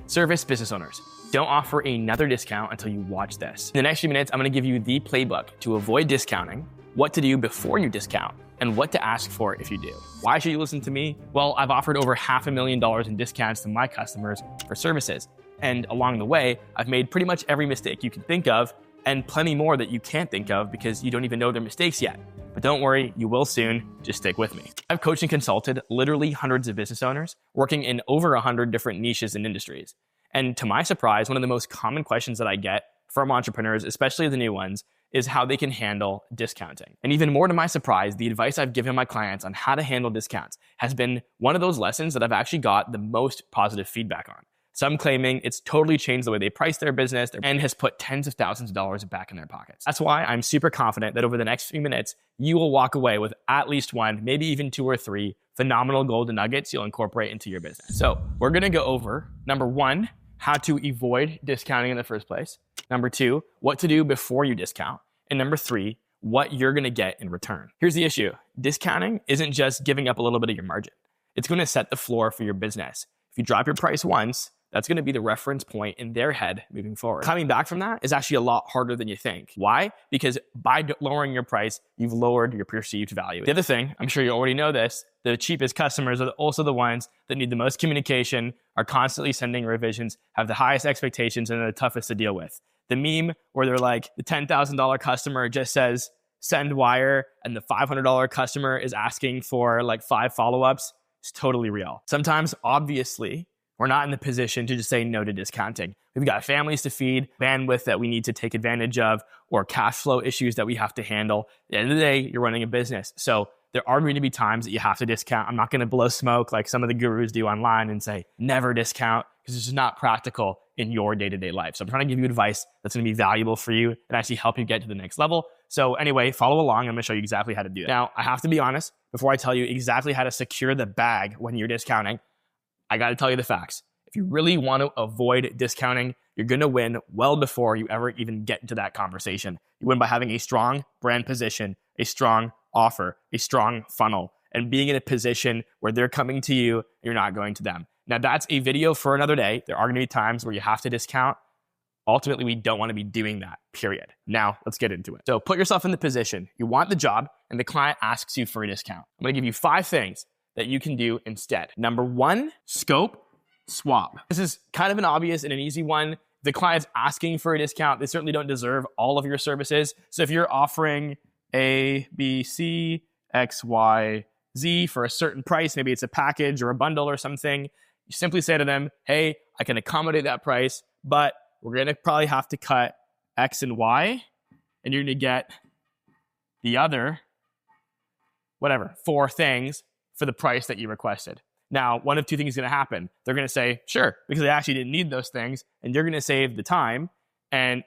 Service business owners, don't offer another discount until you watch this. In the next few minutes, I'm gonna give you the playbook to avoid discounting, what to do before you discount, and what to ask for if you do. Why should you listen to me? Well, I've offered over $500,000 in discounts to my customers for services. And along the way, I've made pretty much every mistake you can think of and plenty more that you can't think of because you don't even know they're mistakes yet. But don't worry, you will soon. Just stick with me. I've coached and consulted literally hundreds of business owners working in over 100 different niches and industries. And to my surprise, one of the most common questions that I get from entrepreneurs, especially the new ones, is how they can handle discounting. And even more to my surprise, the advice I've given my clients on how to handle discounts has been one of those lessons that I've actually got the most positive feedback on. Some claiming it's totally changed the way they price their business and has put tens of thousands of dollars back in their pockets. That's why I'm super confident that over the next few minutes, you will walk away with at least one, maybe even two or three phenomenal golden nuggets you'll incorporate into your business. So we're gonna go over, number one, how to avoid discounting in the first place. Number two, what to do before you discount. And number three, what you're gonna get in return. Here's the issue. Discounting isn't just giving up a little bit of your margin. It's gonna set the floor for your business. If you drop your price once, that's going to be the reference point in their head moving forward. Coming back from that is actually a lot harder than you think. Why? Because by lowering your price, you've lowered your perceived value. The other thing, I'm sure you already know this, the cheapest customers are also the ones that need the most communication, are constantly sending revisions, have the highest expectations, and are the toughest to deal with. The meme where they're like, the $10,000 customer just says, send wire, and the $500 customer is asking for like 5 follow-ups, is totally real. Sometimes, obviously, we're not in the position to just say no to discounting. We've got families to feed, bandwidth that we need to take advantage of, or cash flow issues that we have to handle. At the end of the day, you're running a business. So there are going to be times that you have to discount. I'm not going to blow smoke like some of the gurus do online and say, never discount, because it's just not practical in your day-to-day life. So I'm trying to give you advice that's going to be valuable for you and actually help you get to the next level. So anyway, follow along. I'm going to show you exactly how to do it. Now, I have to be honest, before I tell you exactly how to secure the bag when you're discounting, I got to tell you the facts. If you really want to avoid discounting, you're going to win well before you ever even get into that conversation. You win by having a strong brand position, a strong offer, a strong funnel, and being in a position where they're coming to you, you're not going to them. Now, that's a video for another day. There are going to be times where you have to discount. Ultimately, we don't want to be doing that, period. Now, let's get into it. So put yourself in the position. You want the job, and the client asks you for a discount. I'm going to give you 5 things that you can do instead. Number 1, scope, swap. This is kind of an obvious and an easy one. If the client's asking for a discount, they certainly don't deserve all of your services. So if you're offering A, B, C, X, Y, Z for a certain price, maybe it's a package or a bundle or something, you simply say to them, hey, I can accommodate that price, but we're going to probably have to cut X and Y, and you're going to get the other, 4 things for the price that you requested. Now, one of 2 things is going to happen. They're going to say, sure, because they actually didn't need those things, and you're going to save the time,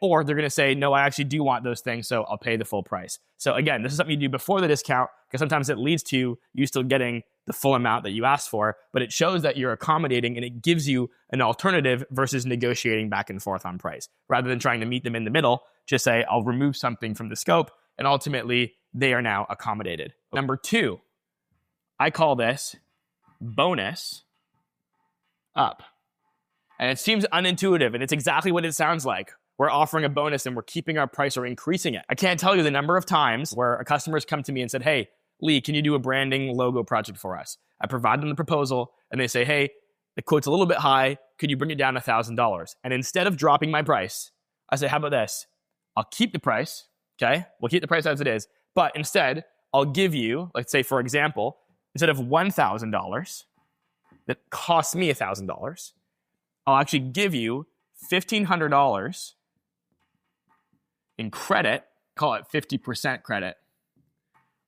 or they're going to say, no, I actually do want those things, so I'll pay the full price. So again, this is something you do before the discount, because sometimes it leads to you still getting the full amount that you asked for, but it shows that you're accommodating, and it gives you an alternative versus negotiating back and forth on price. Rather than trying to meet them in the middle, just say, I'll remove something from the scope, and ultimately, they are now accommodated. Number 2, I call this bonus up. And it seems unintuitive, and it's exactly what it sounds like. We're offering a bonus and we're keeping our price or increasing it. I can't tell you the number of times where a customer's come to me and said, hey, Lee, can you do a branding logo project for us? I provide them the proposal and they say, hey, the quote's a little bit high. Could you bring it down to $1,000? And instead of dropping my price, I say, how about this? I'll keep the price, okay? We'll keep the price as it is, but instead, I'll give you, let's say for example, instead of $1,000 that costs me $1,000, I'll actually give you $1,500 in credit, call it 50% credit,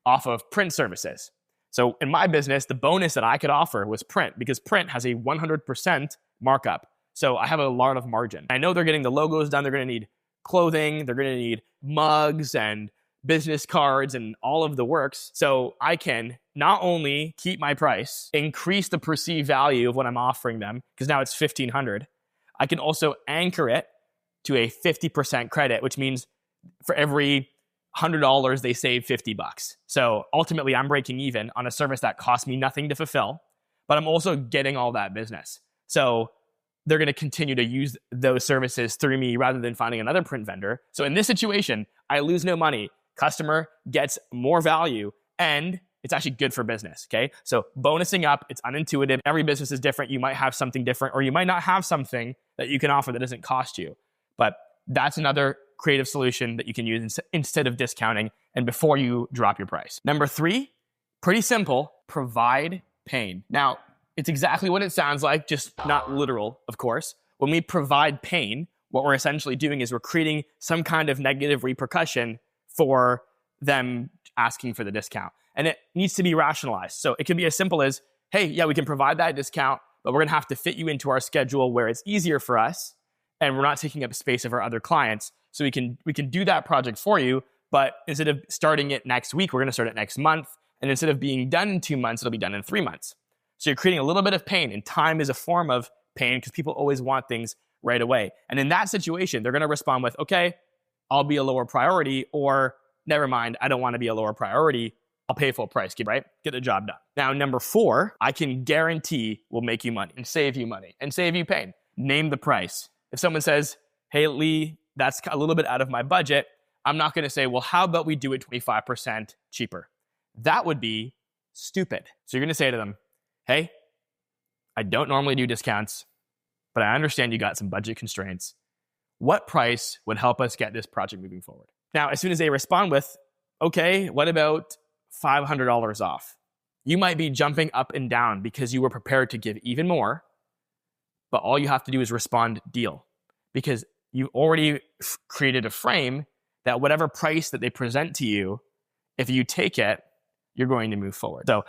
off of print services. So in my business, the bonus that I could offer was print, because print has a 100% markup. So I have a lot of margin. I know they're getting the logos done. They're going to need clothing. They're going to need mugs and business cards and all of the works. So I can not only keep my price, increase the perceived value of what I'm offering them, because now it's $1,500. I can also anchor it to a 50% credit, which means for every $100, they save $50. So ultimately, I'm breaking even on a service that cost me nothing to fulfill, but I'm also getting all that business. So they're going to continue to use those services through me rather than finding another print vendor. So in this situation, I lose no money. Customer gets more value, and it's actually good for business, okay? So bonusing up, it's unintuitive. Every business is different. You might have something different, or you might not have something that you can offer that doesn't cost you. But that's another creative solution that you can use instead of discounting and before you drop your price. Number 3, pretty simple, provide pain. Now, it's exactly what it sounds like, just not literal, of course. When we provide pain, what we're essentially doing is we're creating some kind of negative repercussion for them asking for the discount. And it needs to be rationalized. So it can be as simple as, hey, yeah, we can provide that discount, but we're gonna have to fit you into our schedule where it's easier for us and we're not taking up space of our other clients. So we can do that project for you, but instead of starting it next week, we're gonna start it next month. And instead of being done in 2 months, it'll be done in 3 months. So you're creating a little bit of pain, and time is a form of pain because people always want things right away. And in that situation, they're gonna respond with, okay, I'll be a lower priority, or never mind, I don't wanna be a lower priority. I'll pay full price, right? Get the job done. Now, number 4, I can guarantee will make you money and save you money and save you pain. Name the price. If someone says, hey, Lee, that's a little bit out of my budget, I'm not gonna say, well, how about we do it 25% cheaper? That would be stupid. So you're gonna say to them, hey, I don't normally do discounts, but I understand you got some budget constraints. What price would help us get this project moving forward? Now, as soon as they respond with, okay, what about $500 off? You might be jumping up and down because you were prepared to give even more, but all you have to do is respond deal, because you already created a frame that whatever price that they present to you, if you take it, you're going to move forward. So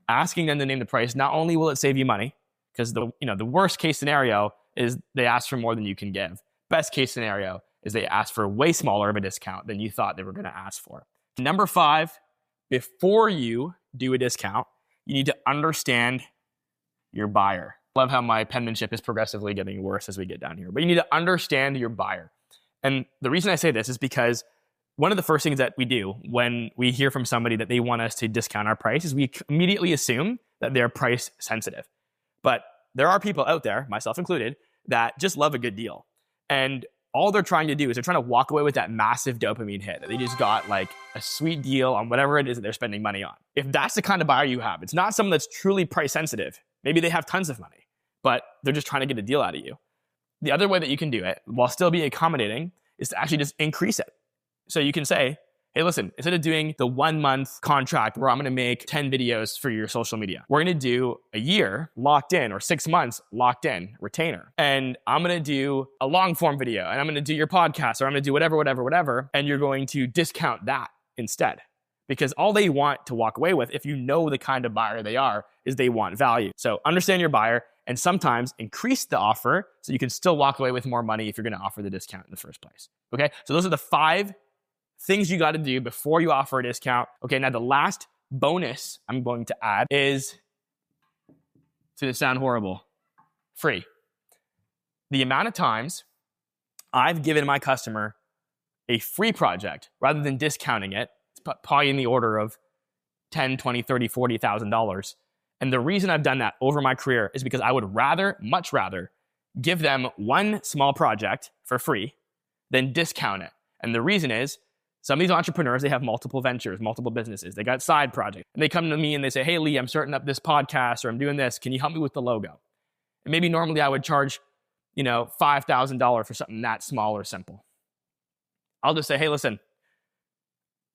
asking them to name the price, not only will it save you money, because the worst case scenario is they ask for more than you can give. Best case scenario is they ask for way smaller of a discount than you thought they were going to ask for. Number 5, before you do a discount, you need to understand your buyer. I love how my penmanship is progressively getting worse as we get down here, but you need to understand your buyer. And the reason I say this is because one of the first things that we do when we hear from somebody that they want us to discount our price is we immediately assume that they're price sensitive. But there are people out there, myself included, that just love a good deal. And all they're trying to do is they're trying to walk away with that massive dopamine hit that they just got, like a sweet deal on whatever it is that they're spending money on. If that's the kind of buyer you have, it's not someone that's truly price sensitive. Maybe they have tons of money, but they're just trying to get a deal out of you. The other way that you can do it while still being accommodating is to actually just increase it. So you can say, hey, listen, instead of doing the 1-month contract where I'm gonna make 10 videos for your social media, we're gonna do a year locked in, or 6 months locked in, retainer. And I'm gonna do a long form video, and I'm gonna do your podcast, or I'm gonna do whatever, and you're going to discount that instead. Because all they want to walk away with, if you know the kind of buyer they are, is they want value. So understand your buyer, and sometimes increase the offer so you can still walk away with more money if you're gonna offer the discount in the first place. Okay, so those are the 5 things you got to do before you offer a discount. Okay, now the last bonus I'm going to add is, to sound horrible, free. The amount of times I've given my customer a free project rather than discounting it, it's probably in the order of $10, $20, $30, $40,000. And the reason I've done that over my career is because I would much rather give them one small project for free than discount it. And the reason is, some of these entrepreneurs, they have multiple ventures, multiple businesses. They got side projects. And they come to me and they say, hey, Lee, I'm starting up this podcast, or I'm doing this. Can you help me with the logo? And maybe normally I would charge, $5,000 for something that small or simple. I'll just say, hey, listen,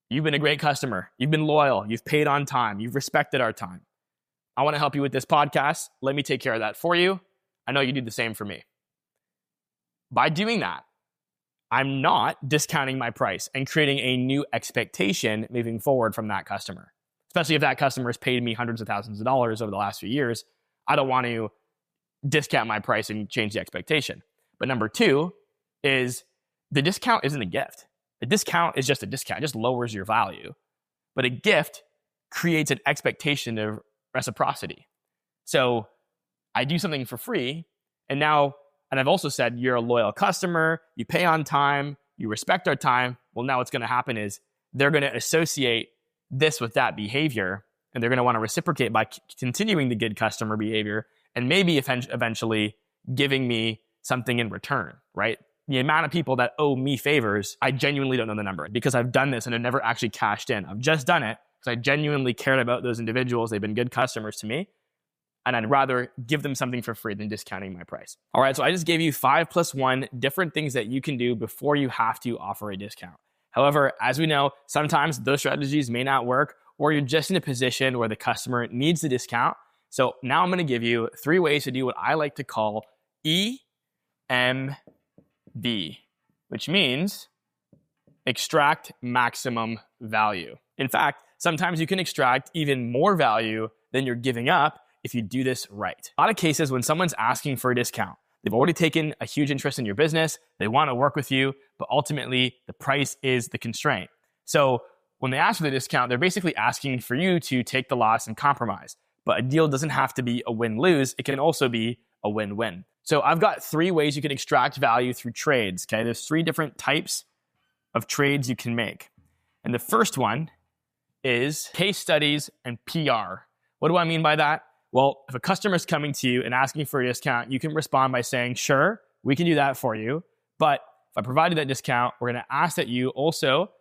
you've been a great customer. You've been loyal. You've paid on time. You've respected our time. I want to help you with this podcast. Let me take care of that for you. I know you do the same for me. By doing that, I'm not discounting my price and creating a new expectation moving forward from that customer. Especially if that customer has paid me hundreds of thousands of dollars over the last few years, I don't want to discount my price and change the expectation. But number 2 is the discount isn't a gift. A discount is just a discount. It just lowers your value. But a gift creates an expectation of reciprocity. So I do something for free, and I've also said, you're a loyal customer, you pay on time, you respect our time. Well, now what's going to happen is they're going to associate this with that behavior, and they're going to want to reciprocate by continuing the good customer behavior, and maybe eventually giving me something in return, right? The amount of people that owe me favors, I genuinely don't know the number because I've done this and I've never actually cashed in. I've just done it because I genuinely cared about those individuals. They've been good customers to me. And I'd rather give them something for free than discounting my price. All right, so I just gave you 5 + 1 different things that you can do before you have to offer a discount. However, as we know, sometimes those strategies may not work, or you're just in a position where the customer needs the discount. So now I'm gonna give you 3 ways to do what I like to call EMV, which means extract maximum value. In fact, sometimes you can extract even more value than you're giving up if you do this right. A lot of cases when someone's asking for a discount, they've already taken a huge interest in your business, they want to work with you, but ultimately the price is the constraint. So when they ask for the discount, they're basically asking for you to take the loss and compromise. But a deal doesn't have to be a win-lose, it can also be a win-win. So I've got 3 ways you can extract value through trades, okay? There's 3 different types of trades you can make. And the first one is case studies and PR. What do I mean by that? Well, if a customer is coming to you and asking for a discount, you can respond by saying, sure, we can do that for you. But if I provided that discount, we're going to ask that you also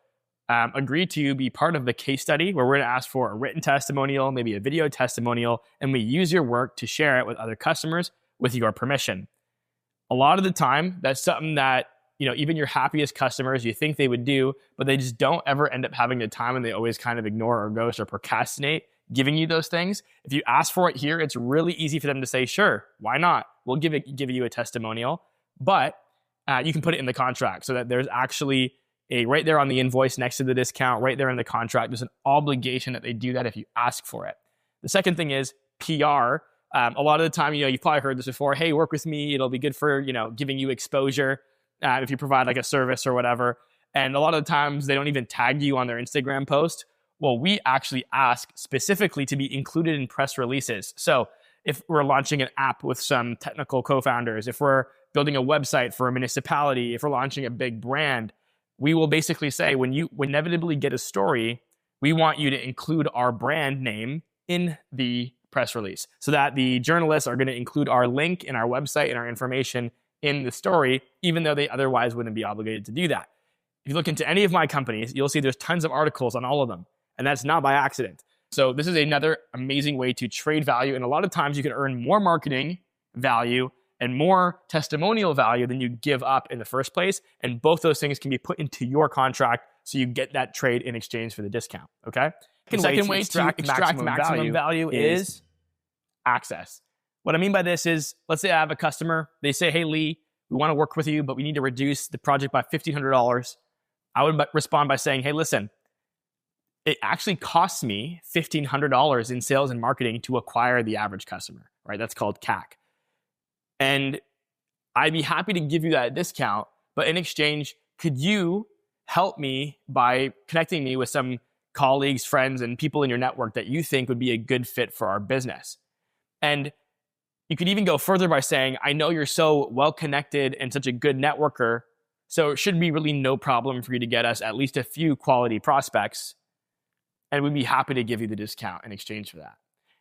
agree to be part of the case study where we're going to ask for a written testimonial, maybe a video testimonial, and we use your work to share it with other customers with your permission. A lot of the time, that's something that even your happiest customers, you think they would do, but they just don't ever end up having the time and they always kind of ignore or ghost or procrastinate giving you those things. If you ask for it here, it's really easy for them to say, sure, why not? We'll give you a testimonial, but you can put it in the contract so that there's actually right there on the invoice next to the discount, right there in the contract, there's an obligation that they do that if you ask for it. The second thing is PR. A lot of the time, you've probably heard this before. Hey, work with me. It'll be good for, giving you exposure if you provide like a service or whatever. And a lot of the times they don't even tag you on their Instagram post. Well, we actually ask specifically to be included in press releases. So if we're launching an app with some technical co-founders, if we're building a website for a municipality, if we're launching a big brand, we will basically say, when you inevitably get a story, we want you to include our brand name in the press release so that the journalists are going to include our link in our website and our information in the story, even though they otherwise wouldn't be obligated to do that. If you look into any of my companies, you'll see there's tons of articles on all of them. And that's not by accident. So this is another amazing way to trade value. And a lot of times you can earn more marketing value and more testimonial value than you give up in the first place. And both those things can be put into your contract so you get that trade in exchange for the discount, okay? The second way to extract maximum value is access. What I mean by this is, let's say I have a customer, they say, hey, Lee, we want to work with you, but we need to reduce the project by $1,500. I would respond by saying, hey, listen, it actually costs me $1,500 in sales and marketing to acquire the average customer, right? That's called CAC. And I'd be happy to give you that discount, but in exchange, could you help me by connecting me with some colleagues, friends, and people in your network that you think would be a good fit for our business? And you could even go further by saying, I know you're so well connected and such a good networker, so it should be really no problem for you to get us at least a few quality prospects. And we'd be happy to give you the discount in exchange for that.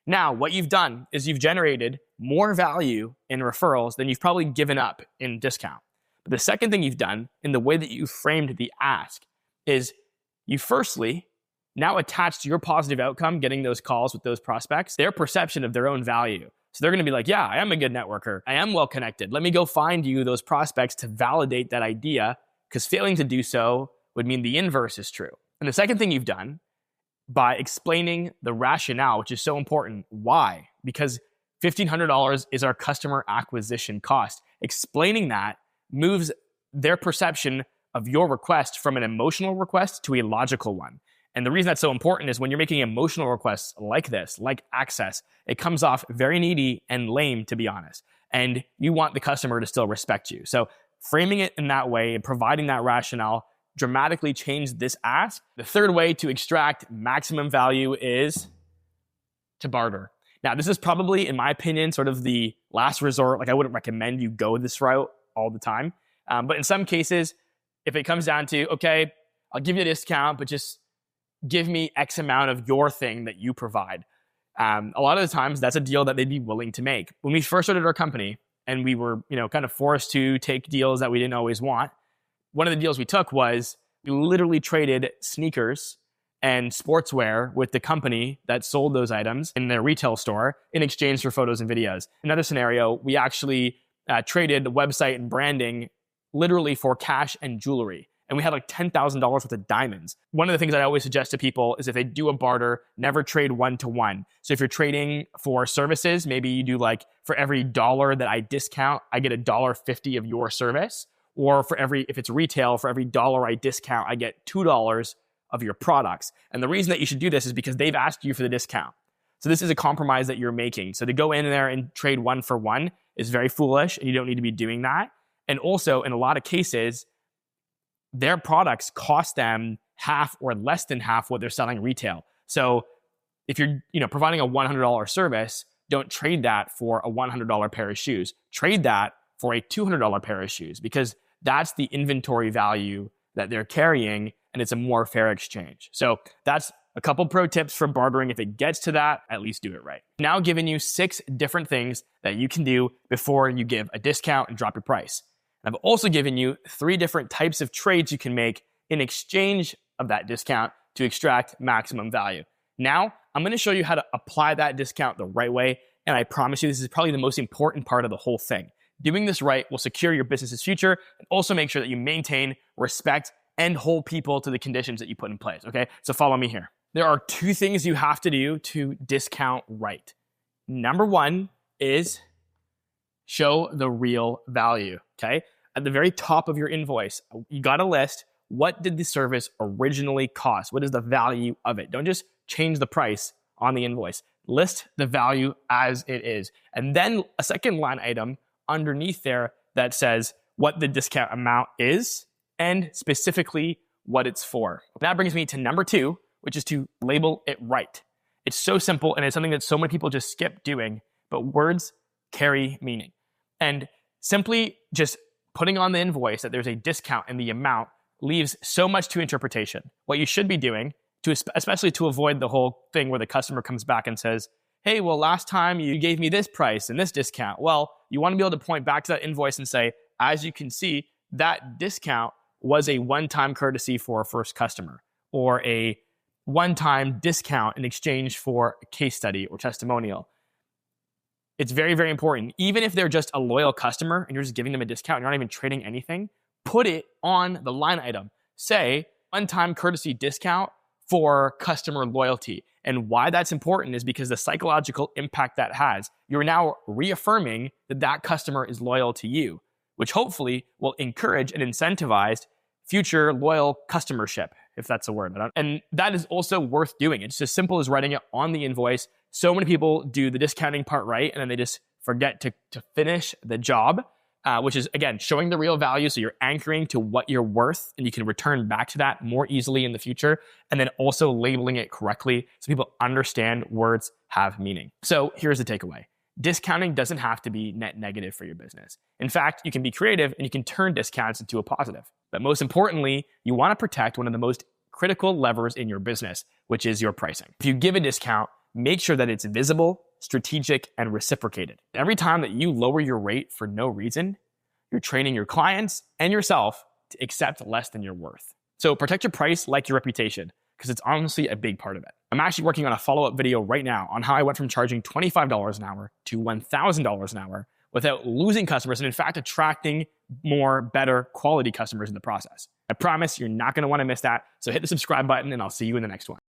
Now, what you've done is you've generated more value in referrals than you've probably given up in discount. But the second thing you've done in the way that you framed the ask is you firstly now attached your positive outcome, getting those calls with those prospects, their perception of their own value. So they're going to be like, yeah, I am a good networker. I am well connected. Let me go find you those prospects to validate that idea, because failing to do so would mean the inverse is true. And the second thing you've done, by explaining the rationale, which is so important. Why? Because $1,500 is our customer acquisition cost. Explaining that moves their perception of your request from an emotional request to a logical one. And the reason that's so important is when you're making emotional requests like this, like access, it comes off very needy and lame, to be honest. And you want the customer to still respect you. So framing it in that way and providing that rationale dramatically change this ask. The third way to extract maximum value is to barter. Now, this is probably, in my opinion, sort of the last resort. Like, I wouldn't recommend you go this route all the time. But in some cases, if it comes down to, okay, I'll give you a discount, but just give me X amount of your thing that you provide. A lot of the times, that's a deal that they'd be willing to make. When we first started our company, and we were, kind of forced to take deals that we didn't always want. One of the deals we took was we literally traded sneakers and sportswear with the company that sold those items in their retail store in exchange for photos and videos. Another scenario, we actually traded the website and branding literally for cash and jewelry. And we had like $10,000 worth of diamonds. One of the things I always suggest to people is if they do a barter, never trade one-to-one. So if you're trading for services, maybe you do like for every dollar that I discount, I get $1.50 of your service. Or if it's retail, for every dollar I discount, I get $2 of your products. And the reason that you should do this is because they've asked you for the discount. So this is a compromise that you're making. So to go in there and trade one for one is very foolish, and you don't need to be doing that. And also, in a lot of cases, their products cost them half or less than half what they're selling retail. So if you're providing a $100 service, don't trade that for a $100 pair of shoes. Trade that for a $200 pair of shoes, because that's the inventory value that they're carrying, and it's a more fair exchange. So that's a couple pro tips for bartering. If it gets to that, at least do it right. Now giving you 6 different things that you can do before you give a discount and drop your price. I've also given you 3 different types of trades you can make in exchange of that discount to extract maximum value. Now, I'm going to show you how to apply that discount the right way, and I promise you this is probably the most important part of the whole thing. Doing this right will secure your business's future and also make sure that you maintain respect and hold people to the conditions that you put in place, okay? So follow me here. There are 2 things you have to do to discount right. Number 1 is show the real value, okay? At the very top of your invoice, you got to list, what did the service originally cost? What is the value of it? Don't just change the price on the invoice. List the value as it is. And then a second line item underneath there that says what the discount amount is and specifically what it's for. That brings me to number 2, which is to label it right. It's so simple, and it's something that so many people just skip doing, but words carry meaning. And simply just putting on the invoice that there's a discount in the amount leaves so much to interpretation. What you should be doing, especially to avoid the whole thing where the customer comes back and says, hey, well, last time you gave me this price and this discount. Well, you want to be able to point back to that invoice and say, as you can see, that discount was a one-time courtesy for a first customer, or a one-time discount in exchange for a case study or testimonial. It's very, very important. Even if they're just a loyal customer and you're just giving them a discount, you're not even trading anything, put it on the line item. Say, one-time courtesy discount for customer loyalty. And why that's important is because the psychological impact that has. You're now reaffirming that that customer is loyal to you, which hopefully will encourage and incentivize future loyal customership, if that's a word. And that is also worth doing. It's as simple as writing it on the invoice. So many people do the discounting part right, and then they just forget to finish the job, which is, again, showing the real value. So you're anchoring to what you're worth, and you can return back to that more easily in the future. And then also labeling it correctly so people understand words have meaning. So here's the takeaway. Discounting doesn't have to be net negative for your business. In fact, you can be creative and you can turn discounts into a positive. But most importantly, you want to protect one of the most critical levers in your business, which is your pricing. If you give a discount, make sure that it's visible, strategic, and reciprocated. Every time that you lower your rate for no reason, you're training your clients and yourself to accept less than you're worth. So protect your price like your reputation, because it's honestly a big part of it. I'm actually working on a follow-up video right now on how I went from charging $25 an hour to $1,000 an hour without losing customers, and in fact, attracting more, better quality customers in the process. I promise you're not going to want to miss that. So hit the subscribe button, and I'll see you in the next one.